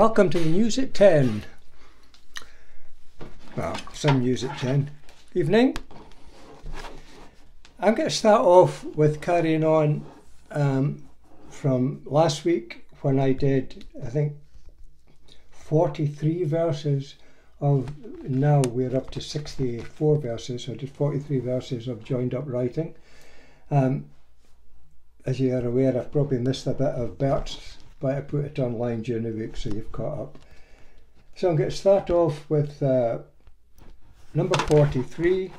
Welcome to the News at 10. Well, some news at 10. Evening. I'm going to start off with carrying on from last week when I did, I think, 43 verses of, now we're up to 64 verses, so I did 43 verses of joined up writing. As you are aware, I've probably missed a bit of Bert's, but I put it online during the week, so you've caught up. So I'm going to start off with number 43.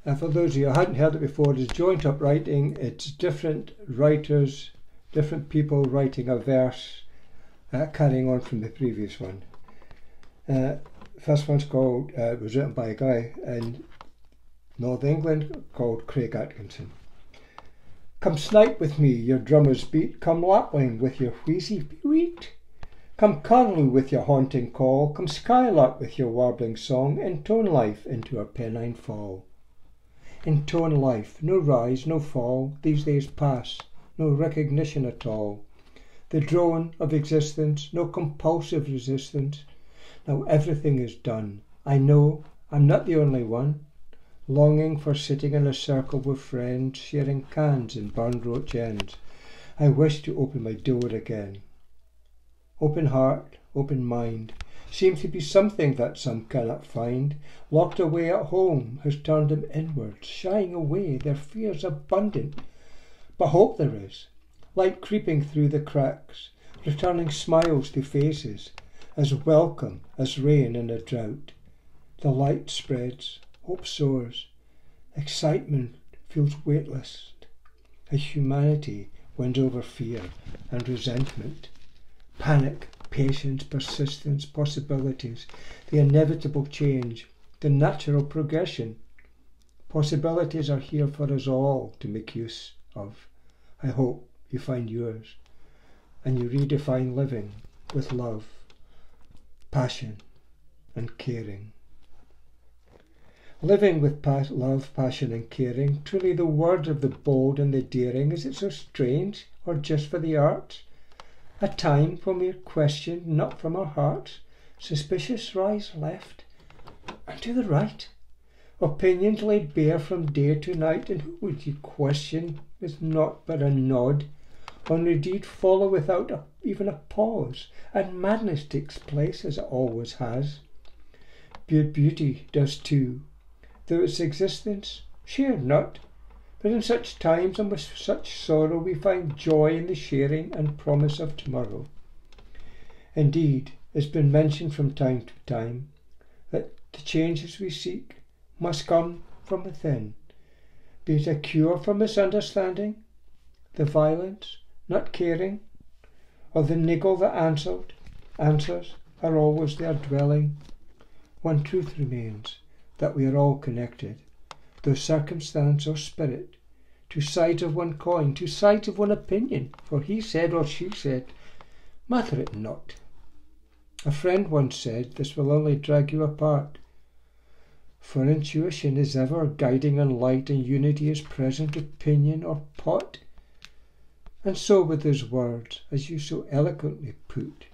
And for those of you who hadn't heard it before, it's joint up writing. It's different writers, different people writing a verse, carrying on from the previous one. First one's called, it was written by a guy in North England called Craig Atkinson. Come snipe with me, your drummer's beat. Come lapwing with your wheezy weet. Come curlew with your haunting call. Come skylark with your warbling song. Intone life into a pennine fall. Intone life, no rise, no fall. These days pass, no recognition at all. The drone of existence, no compulsive resistance. Now everything is done. I know I'm not the only one. Longing for sitting in a circle with friends, sharing cans and burned roach ends. I wish to open my door again. Open heart, open mind, seems to be something that some cannot find. Locked away at home has turned them inwards, shying away, their fears abundant. But hope there is, light creeping through the cracks, returning smiles to faces, as welcome as rain in a drought. The light spreads, hope soars, excitement feels weightless, as humanity wins over fear and resentment. Panic, patience, persistence, possibilities, the inevitable change, the natural progression. Possibilities are here for us all to make use of. I hope you find yours, and you redefine living with love, passion and caring. Living with love, passion and caring, truly the word of the bold and the daring. Is it so strange, or just for the arts? A time when we're questioned not from our hearts, suspicious rise left and to the right, opinions laid bare from day to night, and who would you question with naught but a nod? On a deed follow without even a pause, and madness takes place as it always has. Beauty does too, though its existence shared not. But in such times and with such sorrow we find joy in the sharing and promise of tomorrow. Indeed, it's been mentioned from time to time that the changes we seek must come from within, be it a cure for misunderstanding, the violence, not caring, or the niggle that answers are always their dwelling. One truth remains, that we are all connected, though circumstance or spirit, two sides of one coin, two sides of one opinion, for he said or she said, matter it not. A friend once said, this will only drag you apart, for intuition is ever guiding and light, and unity is present, opinion or pot. And so with his words, as you so eloquently put,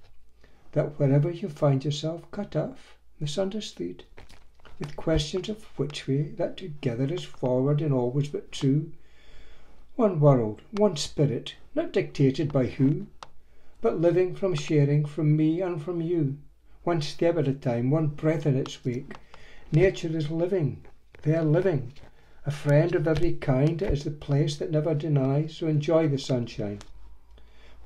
that wherever you find yourself cut off, misunderstood, with questions of which way that together is forward and always but true. One world, one spirit, not dictated by who, but living from sharing from me and from you. One step at a time, one breath in its wake. Nature is living, they are living. A friend of every kind is the place that never denies, so enjoy the sunshine.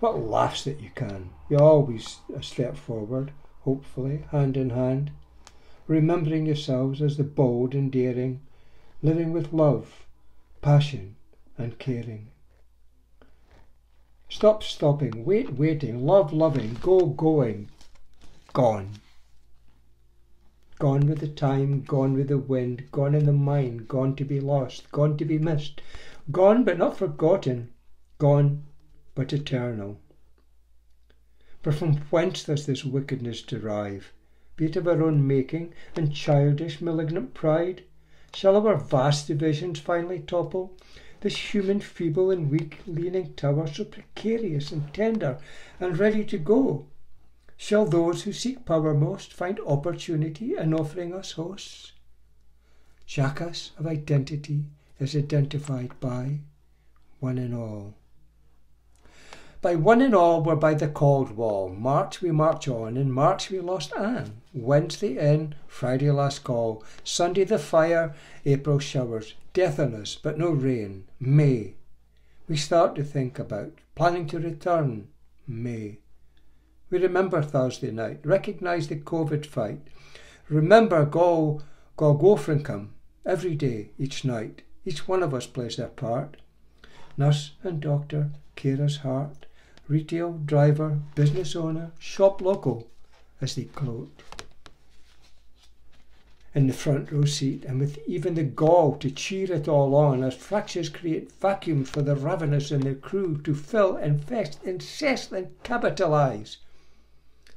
What laughs that you can, you always a step forward, hopefully, hand in hand. Remembering yourselves as the bold and daring, living with love, passion and caring. Stop stopping, wait waiting, love loving, go going, gone. Gone with the time, gone with the wind, gone in the mind, gone to be lost, gone to be missed, gone but not forgotten, gone but eternal. For from whence does this wickedness derive? Be it of our own making, and childish, malignant pride? Shall our vast divisions finally topple? This human, feeble and weak, leaning tower, so precarious and tender and ready to go, Shall those who seek power most find opportunity in offering us hosts? Jackass of identity is identified by one and all. By one and all we're by the cold wall. March we march on, in March we lost Anne. Wednesday in, Friday last call. Sunday the fire, April showers. Death on us, but no rain. May. We start to think about, planning to return. May. We remember Thursday night, recognise the Covid fight. Remember Golgotha every day, each night. Each one of us plays their part. Nurse and doctor, carer's heart, retail, driver, business owner, shop local, as they gloat in the front row seat, and with even the gall to cheer it all on, as fractures create vacuums for the ravenous and their crew to fill, infest, incest and capitalise.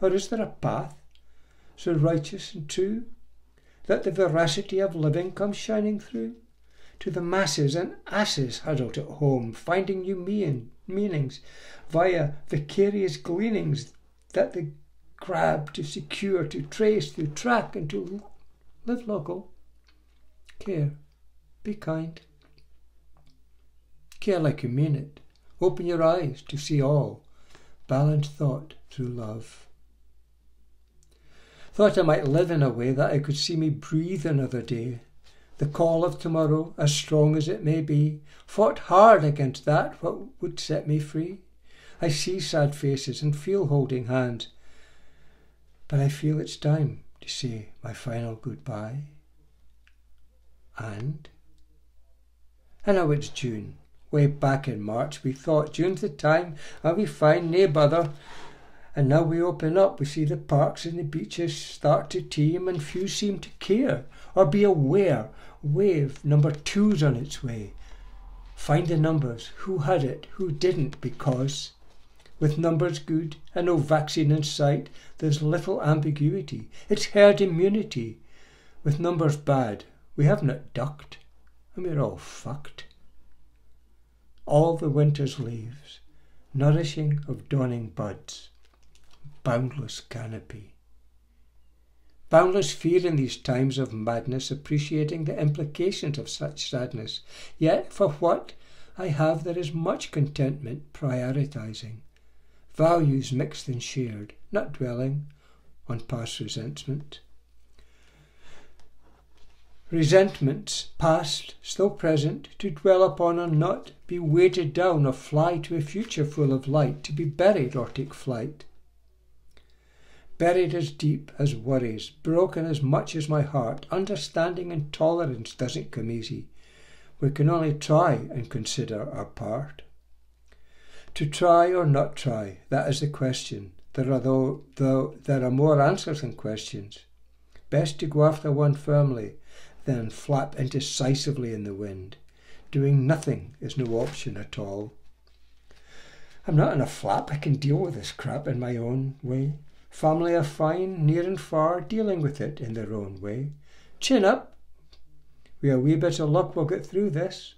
Or is there a path so righteous and true that the veracity of living comes shining through? To the masses and asses huddled at home, finding new meanings via vicarious gleanings that they grab to secure, to trace, to track, and to live local. Care. Be kind. Care like you mean it. Open your eyes to see all. Balanced thought through love. Thought I might live in a way that I could see me breathe another day. The call of tomorrow, as strong as it may be, fought hard against that what would set me free. I see sad faces and feel holding hands, but I feel it's time to say my final goodbye. And now it's June. Way back in March we thought June's the time and we find nae bother. And now we open up, we see the parks and the beaches start to teem, and few seem to care or be aware. Wave number 2's on its way. Find the numbers, who had it, who didn't, because with numbers good and no vaccine in sight, there's little ambiguity. It's herd immunity. With numbers bad, we have not ducked, and we're all fucked. All the winter's leaves, nourishing of dawning buds, boundless canopy. Boundless fear in these times of madness, appreciating the implications of such sadness. Yet for what I have there is much contentment, prioritising. Values mixed and shared, not dwelling on past resentment. Resentments past, still present, to dwell upon or not, be weighted down or fly to a future full of light, to be buried or take flight. Buried as deep as worries, broken as much as my heart, understanding and tolerance doesn't come easy. We can only try and consider our part. To try or not try, that is the question. There are more answers than questions. Best to go after one firmly, than flap indecisively in the wind. Doing nothing is no option at all. I'm not in a flap, I can deal with this crap in my own way. Family are fine, near and far, dealing with it in their own way. Chin up. With a wee bit of luck we'll get through this.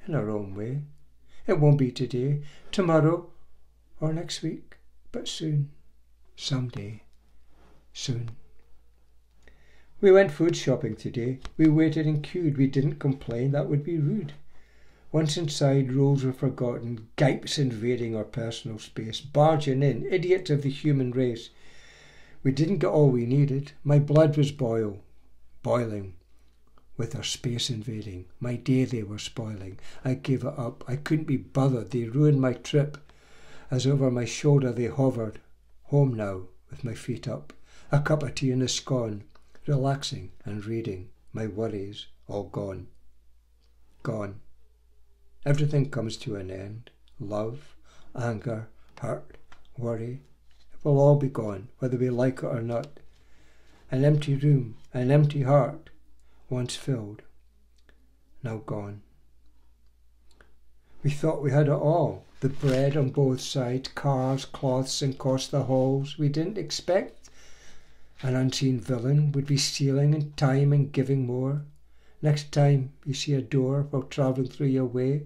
In our own way. It won't be today, tomorrow, or next week, but soon. Someday. Soon. We went food shopping today. We waited and queued. We didn't complain, that would be rude. Once inside, rules were forgotten, gipes invading our personal space, barging in, idiots of the human race. We didn't get all we needed. My blood was boiling, with our space invading. My day they were spoiling. I gave it up. I couldn't be bothered. They ruined my trip. As over my shoulder they hovered. Home now, with my feet up. A cup of tea and a scone. Relaxing and reading. My worries all gone. Gone. Everything comes to an end. Love, anger, hurt, worry. It will all be gone, whether we like it or not. An empty room, an empty heart, once filled, now gone. We thought we had it all. The bread on both sides, cars, cloths and Costa halls. We didn't expect an unseen villain would be stealing in time and giving more. Next time you see a door while travelling through your way,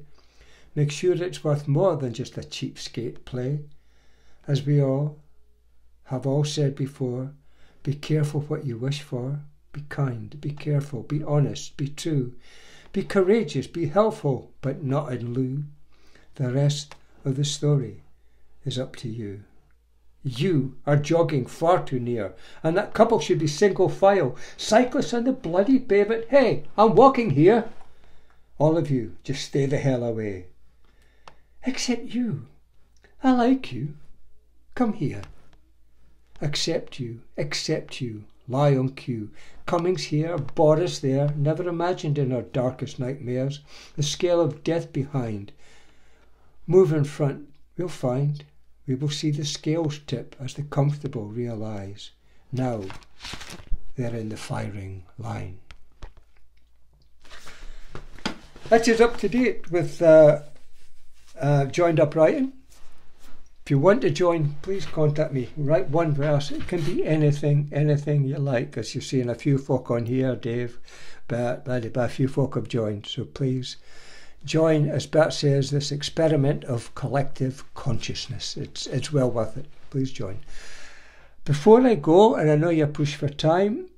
make sure it's worth more than just a cheapskate play, as we all have all said before. Be careful what you wish for. Be kind, be careful, be honest, be true. Be courageous, be helpful, but not in lieu. The rest of the story is up to you. You are jogging far too near, and that couple should be single file. Cyclists on the bloody pavement. Hey, I'm walking here. All of you, just stay the hell away. Except you. I like you. Come here. Accept you, lie on cue. Cummings here, Boris there, never imagined in our darkest nightmares. The scale of death behind. Move in front, we'll find. We will see the scales tip as the comfortable realise. Now they're in the firing line. That is up to date with Joined Up Writing. If you want to join, please contact me. Write one verse. It can be anything you like. As you're seeing a few folk on here, Dave, but a few folk have joined. So please join, as Bert says, this experiment of collective consciousness. It's well worth it. Please join. Before I go, and I know you're pushed for time,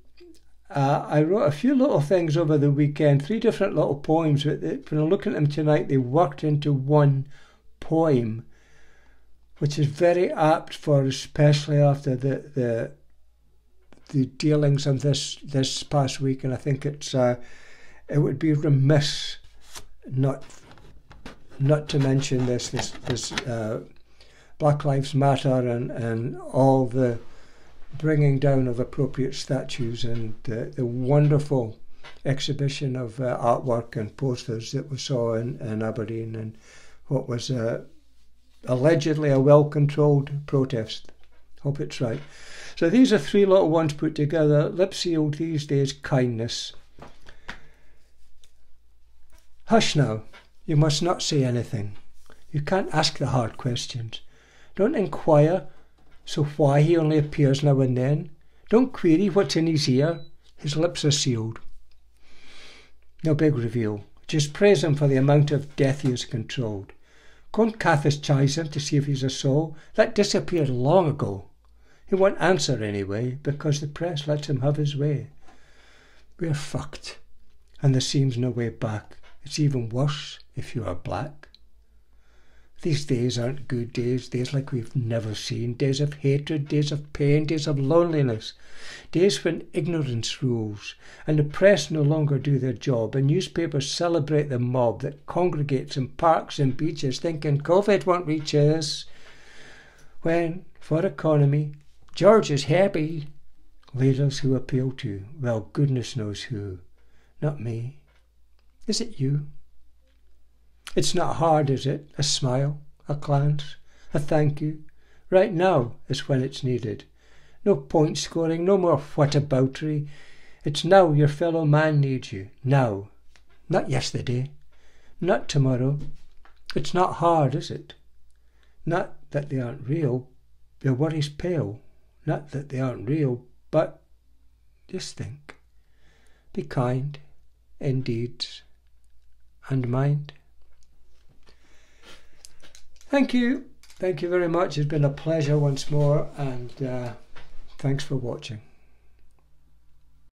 I wrote a few little things over the weekend, 3 different little poems. When I look at them tonight, they worked into one poem, which is very apt for, especially after the dealings of this past week. And I think it would be remiss not to mention this Black Lives Matter and all the bringing down of appropriate statues and the wonderful exhibition of artwork and posters that we saw in Aberdeen, and what was allegedly a well-controlled protest. Hope it's right. So these are 3 little ones put together. Lip sealed these days, kindness. Hush now, you must not say anything. You can't ask the hard questions. Don't inquire, so why he only appears now and then. Don't query what's in his ear. His lips are sealed. No big reveal. Just praise him for the amount of death he has controlled. Go and catechise him to see if he's a soul. That disappeared long ago. He won't answer anyway, because the press lets him have his way. We're fucked, and there seems no way back. It's even worse if you are black. These days aren't good days, days like we've never seen, days of hatred, days of pain, days of loneliness, days when ignorance rules, and the press no longer do their job, and newspapers celebrate the mob that congregates in parks and beaches thinking COVID won't reach us. When, for economy, George is happy. Leaders who appeal to, well, goodness knows who. Not me. Is it you? It's not hard, is it? A smile, a glance, a thank you. Right now is when it's needed. No point scoring, no more whataboutery. It's now your fellow man needs you. Now. Not yesterday. Not tomorrow. It's not hard, is it? Not that they aren't real. Your worries pale. Not that they aren't real, but just think. Be kind in deeds and mind. Thank you. Thank you very much. It's been a pleasure once more, and thanks for watching.